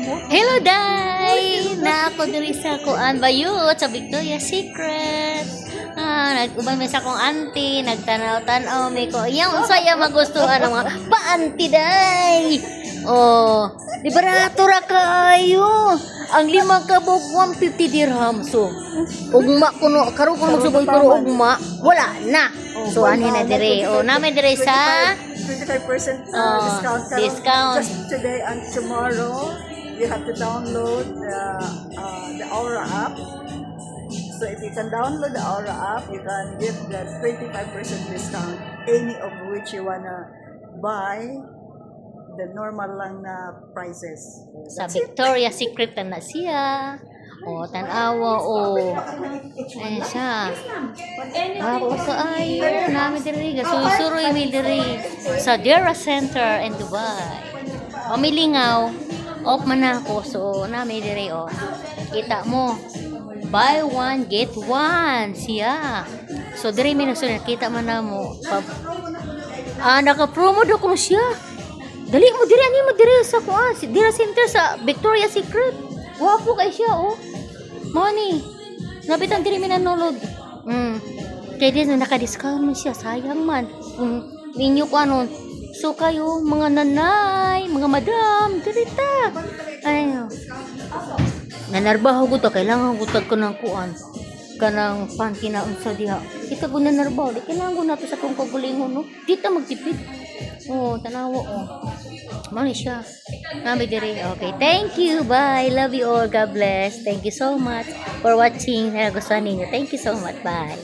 Hello, Day! Na ako diri sa kuan bayot sa Victoria's Secret. Nag-ubang mi sa kong auntie, nagtanaw-tanaw mi ko. Iyang unsaya magustuhan ang mga pa-auntie, Day! Oh, di barato ra kayo. Ang 5 kabog 150 dirham. So, ugma kuno karon ko magsubol ko ugma, wala na. So ani na dire. Oh, namin dire sa 25% discount. Discount. Just today and tomorrow, you have to download the Aura app. So if you can download the Aura app, you can get the 25% discount, any of which you wanna buy the normal lang na prices. Sa Victoria's Secret na siya. O, tanawa, o. Ayan siya. Ako kaayo. Namin diri. Susuroy mi diri. Sa Dera Center in Dubai. O, milingaw. Off man ako. So, namin diri, o. Kita mo. Buy one, get one. Siya. So, diri mi nasunod. Kita man na mo. Naka-promo daw ko siya. Dali mo diri. Ani mo diri sa kuan. Dera Center sa Victoria's Secret. Wapo kay siya, oh. Money. Nabitan diri mi nanulog. Kaya din naka-discount mo siya. Sayang man. Ninyo ko ano. So kayo, mga nanay, mga madam, diri ta. Ayo. Nanarbaho ko to. Kailangan ko tag ko ng kuan. Kanang panty na unsa diha. Kita ko nanarbaho. Di kailangan ko na to sa kong kagulingon, no? Di ta magtipid. Oh, tanawa, oh. Mali siya. Nami diri. Okay. Thank you. Bye. Love you all. God bless. Thank you so much for watching. Nagustuhan ninyo. Thank you so much. Bye.